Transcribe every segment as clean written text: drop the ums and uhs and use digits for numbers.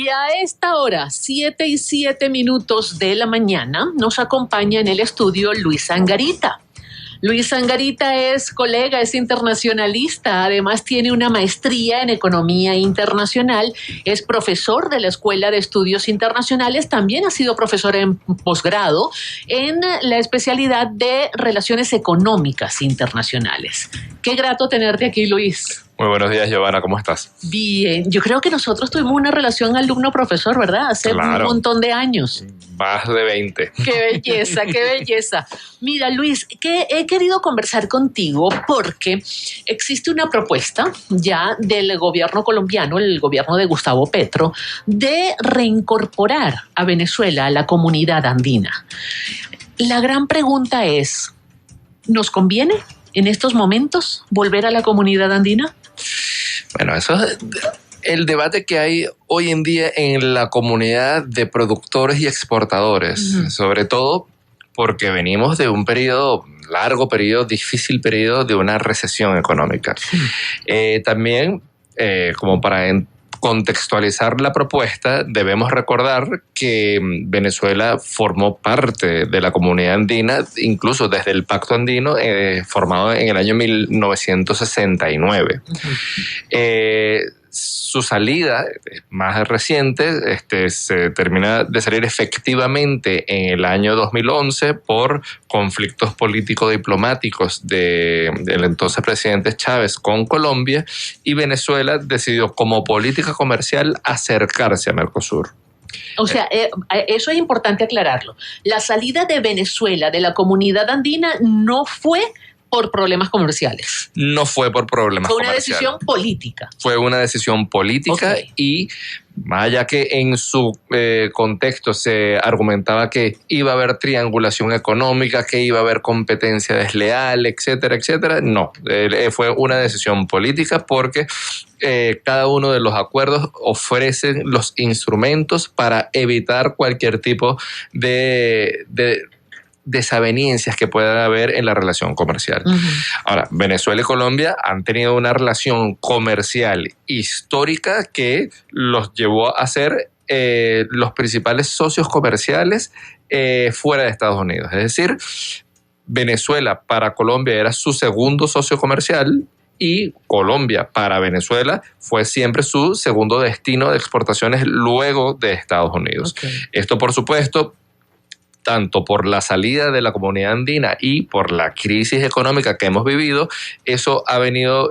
Y a esta hora, 7:07 de la mañana, nos acompaña en el estudio Luis Angarita. Luis Angarita es colega, es internacionalista, además tiene una maestría en Economía Internacional, es profesor de la Escuela de Estudios Internacionales, también ha sido profesor en posgrado en la especialidad de Relaciones Económicas Internacionales. Qué grato tenerte aquí, Luis. Muy buenos días, Giovanna, ¿cómo estás? Bien, yo creo que nosotros tuvimos una relación alumno-profesor, ¿verdad? Hace un montón de años. Más de 20. ¡Qué belleza, qué belleza! Mira, Luis, que he querido conversar contigo porque existe una propuesta ya del gobierno colombiano, el gobierno de Gustavo Petro, de reincorporar a Venezuela a la comunidad andina. La gran pregunta es, ¿nos conviene en estos momentos volver a la comunidad andina? Bueno, eso es el debate que hay hoy en día en la comunidad de productores y exportadores, sobre todo porque venimos de un largo periodo, difícil periodo de una recesión económica. También, como para contextualizar la propuesta, debemos recordar que Venezuela formó parte de la comunidad andina, incluso desde el Pacto Andino, formado en el año 1969. Su salida más reciente se termina de salir efectivamente en el año 2011 por conflictos político-diplomáticos del entonces presidente Chávez con Colombia, y Venezuela decidió como política comercial acercarse a Mercosur. O sea, eso es importante aclararlo. La salida de Venezuela de la comunidad andina no fue por problemas comerciales. No fue por problemas comerciales. Fue una decisión política. Fue una decisión política, okay. Y más allá que en su contexto se argumentaba que iba a haber triangulación económica, que iba a haber competencia desleal, etcétera, etcétera. No, fue una decisión política porque cada uno de los acuerdos ofrecen los instrumentos para evitar cualquier tipo de desavenencias que pueda haber en la relación comercial. Ahora, Venezuela y Colombia han tenido una relación comercial histórica que los llevó a ser los principales socios comerciales fuera de Estados Unidos. Es decir, Venezuela para Colombia era su segundo socio comercial, y Colombia para Venezuela fue siempre su segundo destino de exportaciones luego de Estados Unidos. Okay. Esto, por supuesto, tanto por la salida de la comunidad andina y por la crisis económica que hemos vivido, eso ha venido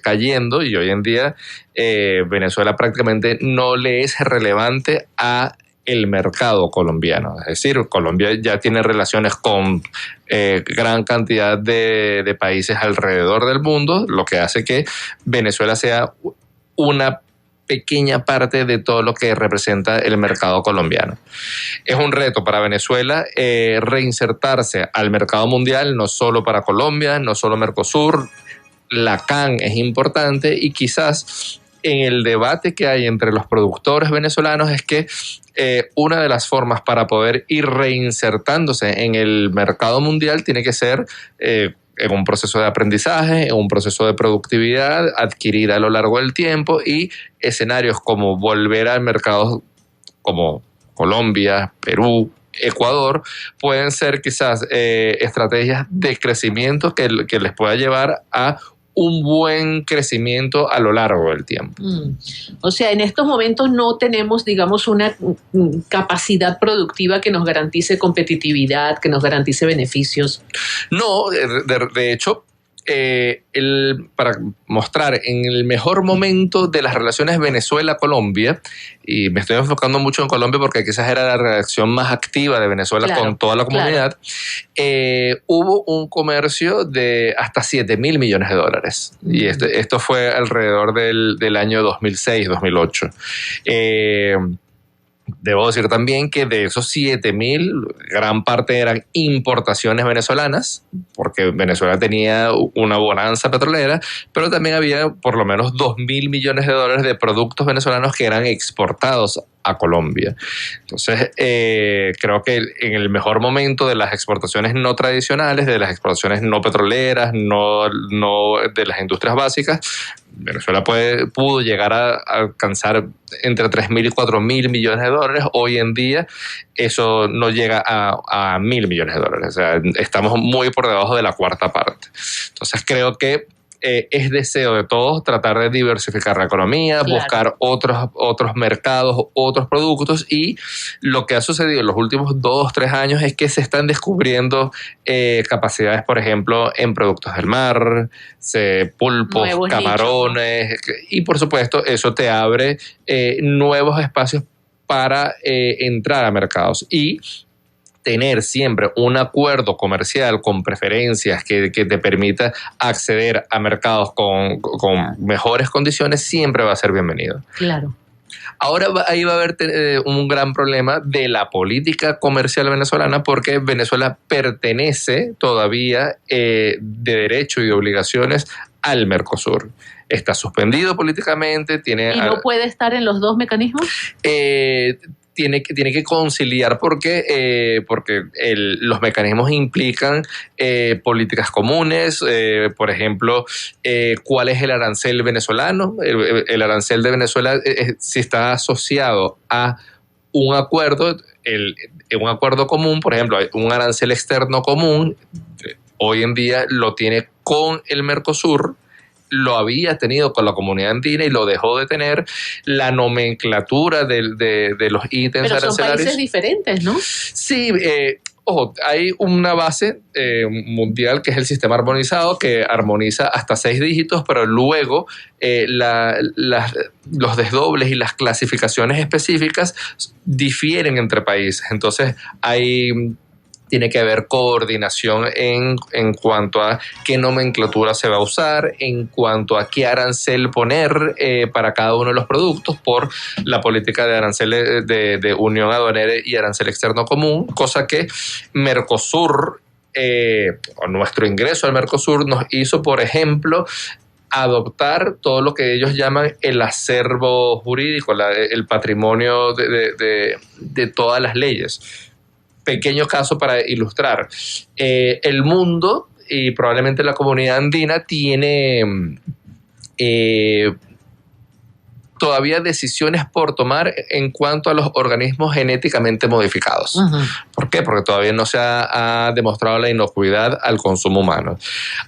cayendo, y hoy en día Venezuela prácticamente no le es relevante a el mercado colombiano. Es decir, Colombia ya tiene relaciones con gran cantidad de países alrededor del mundo, lo que hace que Venezuela sea una pequeña parte de todo lo que representa el mercado colombiano. Es un reto para Venezuela reinsertarse al mercado mundial, no solo para Colombia, no solo Mercosur. La CAN es importante, y quizás en el debate que hay entre los productores venezolanos es que una de las formas para poder ir reinsertándose en el mercado mundial tiene que ser en un proceso de aprendizaje, en un proceso de productividad adquirida a lo largo del tiempo, y escenarios como volver a mercados como Colombia, Perú, Ecuador, pueden ser quizás estrategias de crecimiento que les pueda llevar a un buen crecimiento a lo largo del tiempo. O sea, en estos momentos no tenemos, digamos, una capacidad productiva que nos garantice competitividad, que nos garantice beneficios. No, de hecho, para mostrar en el mejor momento de las relaciones Venezuela-Colombia, y me estoy enfocando mucho en Colombia porque quizás era la reacción más activa de Venezuela con toda la comunidad, hubo un comercio de hasta $7,000 millones. Y esto fue alrededor del año 2006-2008. Debo decir también que de esos 7,000, gran parte eran importaciones venezolanas, porque Venezuela tenía una bonanza petrolera, pero también había por lo menos $2,000 millones de productos venezolanos que eran exportados a Colombia. Entonces, creo que en el mejor momento de las exportaciones no tradicionales, de las exportaciones no petroleras, no de las industrias básicas, Venezuela pudo llegar a alcanzar entre 3.000 y 4.000 millones de dólares. Hoy en día eso no llega a 1.000 millones de dólares. O sea, estamos muy por debajo de la cuarta parte. Entonces creo que es deseo de todos tratar de diversificar la economía, claro, buscar otros mercados, otros productos, y lo que ha sucedido en los últimos 2-3 años es que se están descubriendo capacidades, por ejemplo, en productos del mar, pulpos, nuevos camarones, nichos, ¿no? Y por supuesto eso te abre nuevos espacios para entrar a mercados y tener siempre un acuerdo comercial con preferencias que te permita acceder a mercados con mejores condiciones siempre va a ser bienvenido. Claro. Ahora ahí va a haber un gran problema de la política comercial venezolana, porque Venezuela pertenece todavía de derecho y de obligaciones al Mercosur. Está suspendido políticamente. ¿Y no puede estar en los dos mecanismos? Tiene que conciliar porque los mecanismos implican políticas comunes, por ejemplo, cuál es el arancel venezolano. El arancel de Venezuela, si está asociado a un acuerdo, un acuerdo común, por ejemplo, un arancel externo común, hoy en día lo tiene con el Mercosur, lo había tenido con la comunidad andina y lo dejó de tener. La nomenclatura de los ítems arancelarios. Pero son países diferentes, ¿no? Sí, ojo, hay una base mundial que es el sistema armonizado, que armoniza hasta 6 dígitos, pero luego los desdobles y las clasificaciones específicas difieren entre países. Entonces tiene que haber coordinación en cuanto a qué nomenclatura se va a usar, en cuanto a qué arancel poner para cada uno de los productos por la política de aranceles de unión aduanera y arancel externo común, cosa que Mercosur, o nuestro ingreso al Mercosur, nos hizo, por ejemplo, adoptar todo lo que ellos llaman el acervo jurídico, el patrimonio de todas las leyes. Pequeño caso para ilustrar. El mundo y probablemente la comunidad andina tiene todavía decisiones por tomar en cuanto a los organismos genéticamente modificados. Uh-huh. ¿Por qué? Porque todavía no se ha demostrado la inocuidad al consumo humano.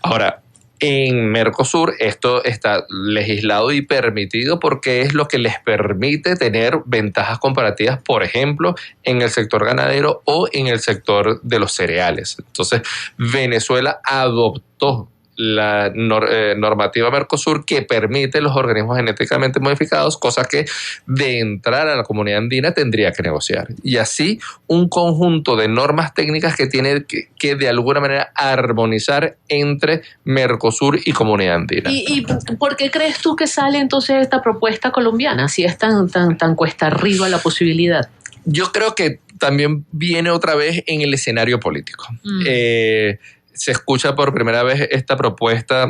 Ahora, en Mercosur esto está legislado y permitido porque es lo que les permite tener ventajas comparativas, por ejemplo, en el sector ganadero o en el sector de los cereales. Entonces, Venezuela adoptó la normativa Mercosur que permite los organismos genéticamente modificados, cosa que de entrar a la comunidad andina tendría que negociar. Y así un conjunto de normas técnicas que tiene que de alguna manera armonizar entre Mercosur y comunidad andina. ¿Y por qué crees tú que sale entonces esta propuesta colombiana, si es tan cuesta arriba la posibilidad? Yo creo que también viene otra vez en el escenario político. Se escucha por primera vez esta propuesta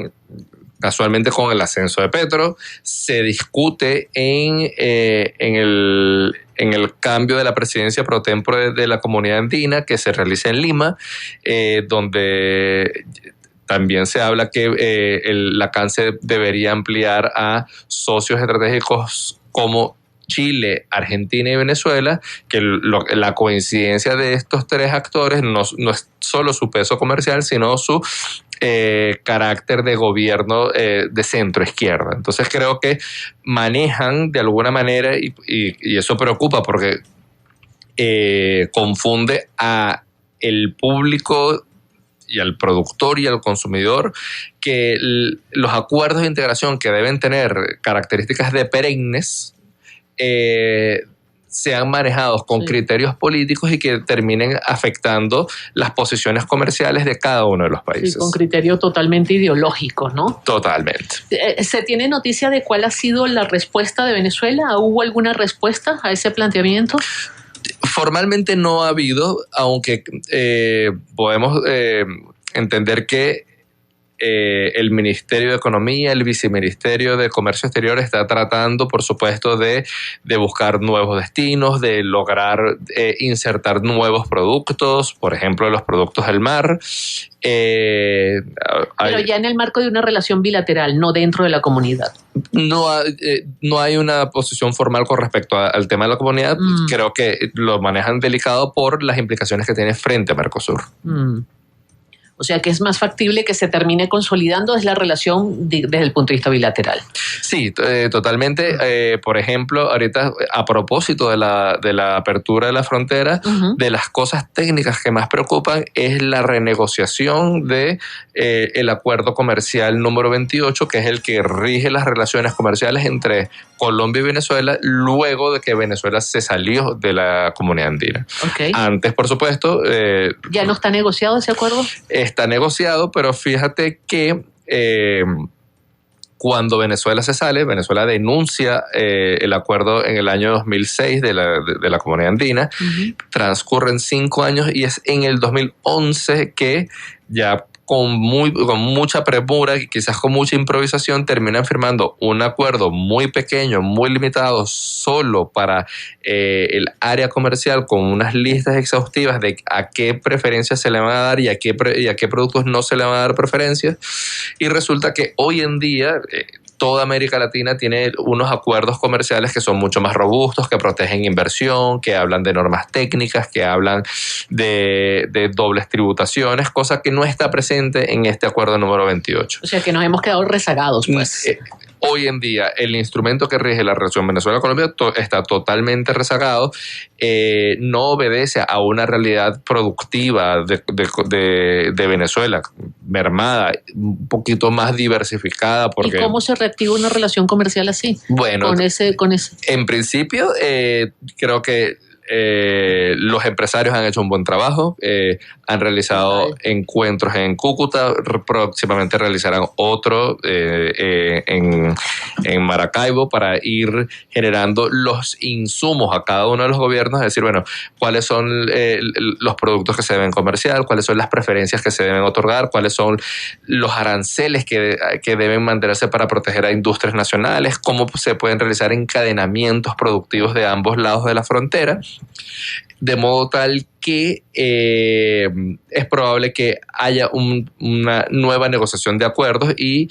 casualmente con el ascenso de Petro, se discute en el cambio de la presidencia pro tempore de la comunidad andina que se realiza en Lima, donde también se habla que la CAN se debería ampliar a socios estratégicos como Chile, Argentina y Venezuela, que la coincidencia de estos tres actores no es solo su peso comercial, sino su carácter de gobierno de centro izquierda. Entonces creo que manejan de alguna manera, y eso preocupa porque confunde a el público y al productor y al consumidor, que los acuerdos de integración que deben tener características de perennes sean manejados con criterios políticos y que terminen afectando las posiciones comerciales de cada uno de los países. Sí, con criterio totalmente ideológico, ¿no? Totalmente. ¿Se tiene noticia de cuál ha sido la respuesta de Venezuela? ¿Hubo alguna respuesta a ese planteamiento? Formalmente no ha habido, aunque podemos entender que el Ministerio de Economía, el Viceministerio de Comercio Exterior está tratando, por supuesto, de buscar nuevos destinos, de lograr insertar nuevos productos, por ejemplo, los productos del mar. Pero ya en el marco de una relación bilateral, no dentro de la comunidad. No hay una posición formal con respecto al tema de la comunidad. Creo que lo manejan delicado por las implicaciones que tiene frente a Mercosur. O sea que es más factible que se termine consolidando desde la relación desde el punto de vista bilateral. Sí, totalmente. Por ejemplo, ahorita a propósito de la apertura de la frontera, de las cosas técnicas que más preocupan es la renegociación de el acuerdo comercial número 28, que es el que rige las relaciones comerciales entre Colombia y Venezuela luego de que Venezuela se salió de la comunidad andina. Okay. Antes, por supuesto... ¿Ya no está negociado ese acuerdo? Está negociado, pero fíjate que cuando Venezuela se sale, Venezuela denuncia el acuerdo en el año 2006 de la comunidad andina. Transcurren 5 años y es en el 2011 que ya con mucha premura y quizás con mucha improvisación terminan firmando un acuerdo muy pequeño, muy limitado, solo para el área comercial, con unas listas exhaustivas de a qué preferencias se le van a dar y a qué productos no se le van a dar preferencias. Y resulta que hoy en día toda América Latina tiene unos acuerdos comerciales que son mucho más robustos, que protegen inversión, que hablan de normas técnicas, que hablan de dobles tributaciones, cosa que no está presente en este acuerdo número 28. O sea que nos hemos quedado rezagados, pues. Hoy en día, el instrumento que rige la relación Venezuela-Colombia está totalmente rezagado, no obedece a una realidad productiva de Venezuela, mermada, un poquito más diversificada. Porque, ¿y cómo se reactiva una relación comercial así? Bueno, con ese. En principio, creo que los empresarios han hecho un buen trabajo, han realizado encuentros en Cúcuta, próximamente realizarán otro en Maracaibo para ir generando los insumos a cada uno de los gobiernos, es decir, bueno, cuáles son los productos que se deben comerciar, cuáles son las preferencias que se deben otorgar, cuáles son los aranceles que deben mantenerse para proteger a industrias nacionales, cómo se pueden realizar encadenamientos productivos de ambos lados de la frontera, de modo tal que es probable que haya una nueva negociación de acuerdos y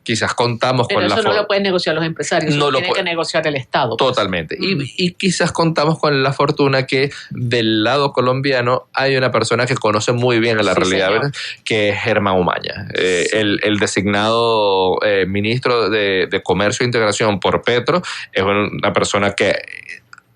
quizás contamos pero con la... Pero eso no lo pueden negociar los empresarios, no lo tiene que negociar el Estado. Totalmente. Pues. Y quizás contamos con la fortuna que del lado colombiano hay una persona que conoce muy bien a la realidad, ¿verdad? Que es Germán Umaña, el designado ministro de Comercio e Integración por Petro. Es una persona que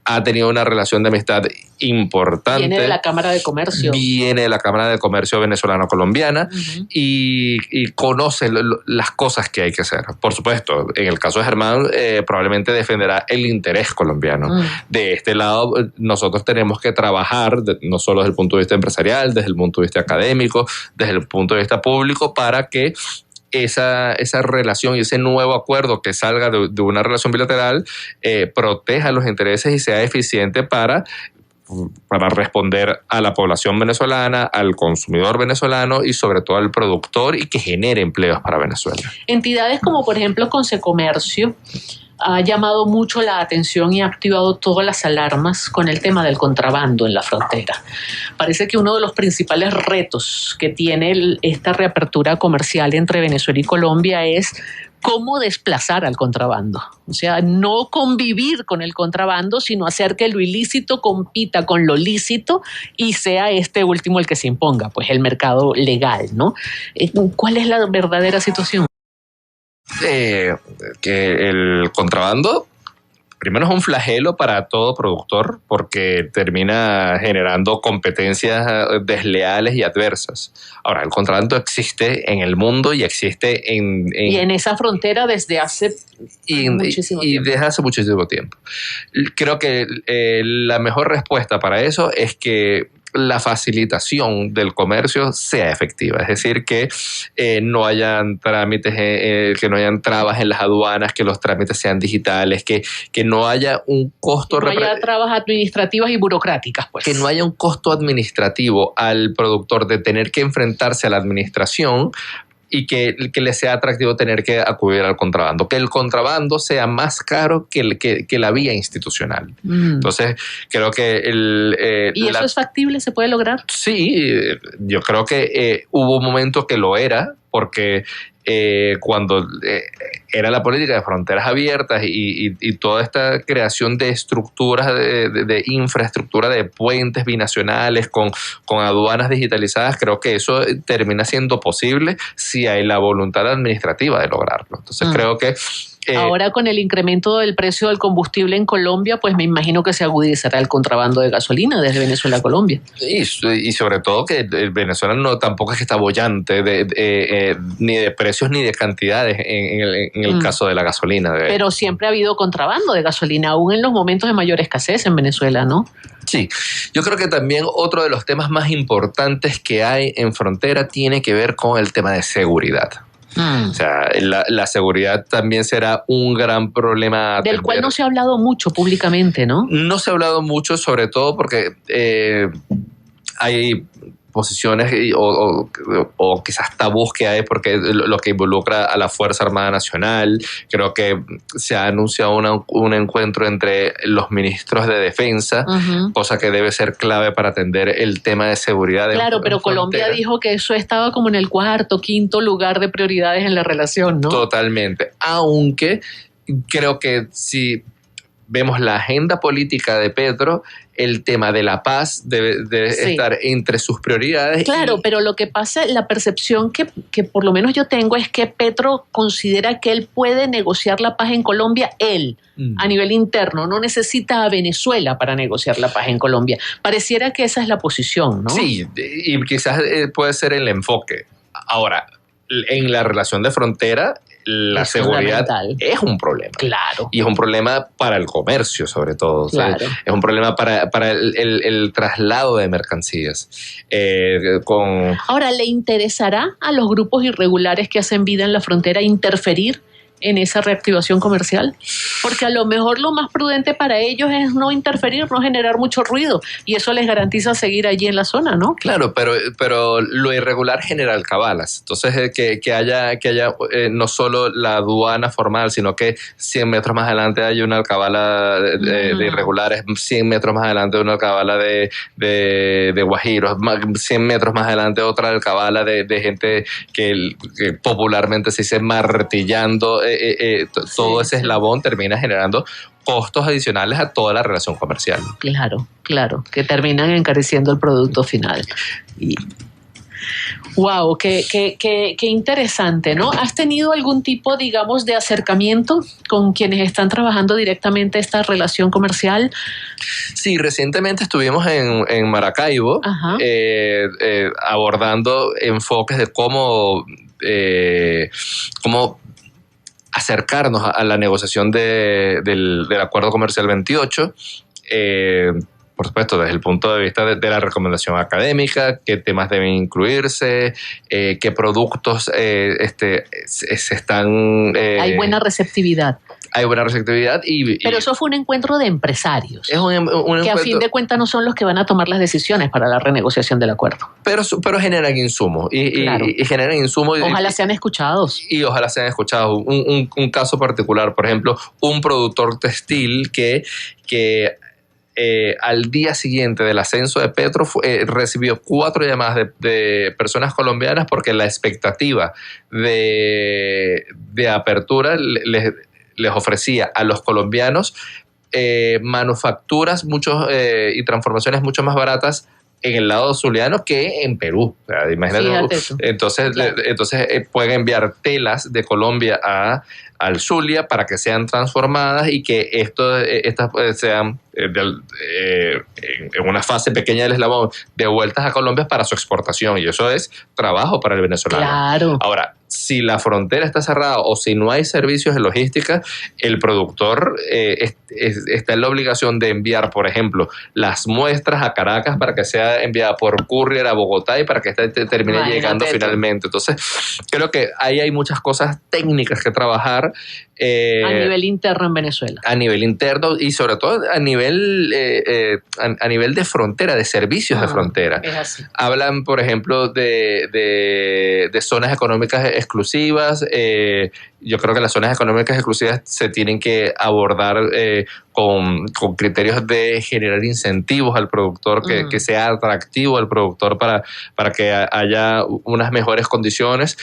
ha tenido una relación de amistad importante. Viene de la Cámara de Comercio. Viene de la Cámara de Comercio venezolano-colombiana y conoce las cosas que hay que hacer. Por supuesto, en el caso de Germán, probablemente defenderá el interés colombiano. De este lado, nosotros tenemos que trabajar, no solo desde el punto de vista empresarial, desde el punto de vista académico, desde el punto de vista público, para que esa relación y ese nuevo acuerdo que salga de una relación bilateral proteja los intereses y sea eficiente para responder a la población venezolana, al consumidor venezolano y sobre todo al productor, y que genere empleos para Venezuela. Entidades como por ejemplo Consecomercio ha llamado mucho la atención y ha activado todas las alarmas con el tema del contrabando en la frontera. Parece que uno de los principales retos que tiene esta reapertura comercial entre Venezuela y Colombia es cómo desplazar al contrabando. O sea, no convivir con el contrabando, sino hacer que lo ilícito compita con lo lícito y sea este último el que se imponga, pues el mercado legal, ¿no? ¿Cuál es la verdadera situación? Que el contrabando primero es un flagelo para todo productor porque termina generando competencias desleales y adversas. Ahora, el contrabando existe en el mundo y existe y en esa frontera desde hace muchísimo tiempo. Y desde hace muchísimo tiempo. Creo que la mejor respuesta para eso es que la facilitación del comercio sea efectiva, es decir, que no hayan trámites, que no hayan trabas en las aduanas, que los trámites sean digitales, que no haya un costo... No haya trabas administrativas y burocráticas, pues. Que no haya un costo administrativo al productor de tener que enfrentarse a la administración y que le sea atractivo tener que acudir al contrabando, que el contrabando sea más caro que la vía institucional. Entonces, creo que... ¿Y eso es factible? ¿Se puede lograr? Sí, yo creo que hubo un momento que lo era, porque cuando era la política de fronteras abiertas y toda esta creación de estructuras de infraestructura de puentes binacionales con aduanas digitalizadas, creo que eso termina siendo posible si hay la voluntad administrativa de lograrlo. Entonces creo que ahora con el incremento del precio del combustible en Colombia, pues me imagino que se agudizará el contrabando de gasolina desde Venezuela a Colombia. Y sobre todo que Venezuela no tampoco es que está bollante ni de precios ni de cantidades en el caso de la gasolina. Pero siempre ha habido contrabando de gasolina, aún en los momentos de mayor escasez en Venezuela, ¿no? Sí, yo creo que también otro de los temas más importantes que hay en frontera tiene que ver con el tema de seguridad. O sea, la seguridad también será un gran problema. Del cual no se ha hablado mucho públicamente, ¿no? No se ha hablado mucho, sobre todo porque hay posiciones o quizás tabús que hay porque lo que involucra a la Fuerza Armada Nacional. Creo que se ha anunciado un encuentro entre los ministros de defensa, cosa que debe ser clave para atender el tema de seguridad. Claro, pero Colombia dijo que eso estaba como en el cuarto, quinto lugar de prioridades en la relación, ¿no? Totalmente, aunque creo que si vemos la agenda política de Petro, el tema de la paz debe estar entre sus prioridades. Claro, pero lo que pasa, la percepción que por lo menos yo tengo es que Petro considera que él puede negociar la paz en Colombia, a nivel interno, no necesita a Venezuela para negociar la paz en Colombia. Pareciera que esa es la posición, ¿no? Sí, y quizás puede ser el enfoque. Ahora, en la relación de frontera, la seguridad es un problema. Claro. Y es un problema para el comercio, sobre todo. Claro. O sea, es un problema para el traslado de mercancías. Ahora, ¿le interesará a los grupos irregulares que hacen vida en la frontera interferir en esa reactivación comercial? Porque a lo mejor lo más prudente para ellos es no interferir, no generar mucho ruido, y eso les garantiza seguir allí en la zona, ¿no? Claro, pero lo irregular genera alcabalas. Entonces, que haya no solo la aduana formal, sino que 100 metros más adelante hay una alcabala de irregulares, 100 metros más adelante una alcabala de guajiros, 100 metros más adelante otra alcabala de gente que popularmente se dice martillando. Todo ese eslabón termina generando costos adicionales a toda la relación comercial. Claro, que terminan encareciendo el producto final. Wow, qué interesante, ¿no? ¿Has tenido algún tipo, digamos, de acercamiento con quienes están trabajando directamente esta relación comercial? Sí, recientemente estuvimos en Maracaibo abordando enfoques de cómo acercarnos a la negociación del Acuerdo Comercial 28, por supuesto, desde el punto de vista de la recomendación académica, qué temas deben incluirse, qué productos se están... Hay buena receptividad. Hay buena receptividad. Pero eso fue un encuentro de empresarios, es un que encuentro, a fin de cuentas no son los que van a tomar las decisiones para la renegociación del acuerdo. Pero generan insumos. Y generan insumos. Ojalá sean escuchados. Y ojalá sean escuchados. Un caso particular, por ejemplo, un productor textil que al día siguiente del ascenso de Petro recibió 4 llamadas de personas colombianas porque la expectativa de apertura les ofrecía a los colombianos manufacturas y transformaciones mucho más baratas en el lado zuliano que en Perú. O sea, imagínate. Entonces pueden enviar telas de Colombia al Zulia para que sean transformadas y que estas sean en una fase pequeña del eslabón devueltas a Colombia para su exportación, y eso es trabajo para el venezolano. Claro. Ahora, si la frontera está cerrada o si no hay servicios de logística, el productor está en la obligación de enviar, por ejemplo, las muestras a Caracas para que sea enviada por courier a Bogotá y para que esta termine llegando finalmente. Entonces, creo que ahí hay muchas cosas técnicas que trabajar. A nivel interno en Venezuela. A nivel interno y sobre todo a nivel de frontera, de servicios de frontera. Es así. Hablan, por ejemplo, de zonas económicas exclusivas. Yo creo que las zonas económicas exclusivas se tienen que abordar con criterios de generar incentivos al productor, que sea atractivo al productor para que haya unas mejores condiciones.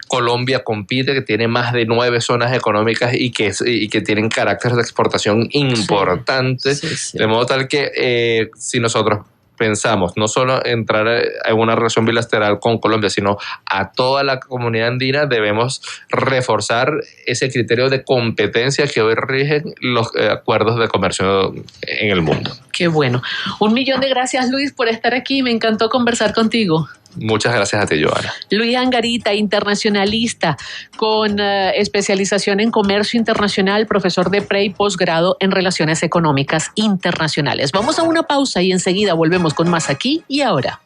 Colombia compite, que tiene más de 9 zonas económicas y que tienen carácter de exportación importante, de modo tal que si nosotros pensamos no solo entrar en una relación bilateral con Colombia, sino a toda la comunidad andina, debemos reforzar ese criterio de competencia que hoy rigen los acuerdos de comercio en el mundo. Qué bueno. 1.000.000 de gracias, Luis, por estar aquí. Me encantó conversar contigo. Muchas gracias a ti, Joana. Luis Angarita, internacionalista con especialización en comercio internacional, profesor de pre y posgrado en relaciones económicas internacionales. Vamos a una pausa y enseguida volvemos con más Aquí y Ahora.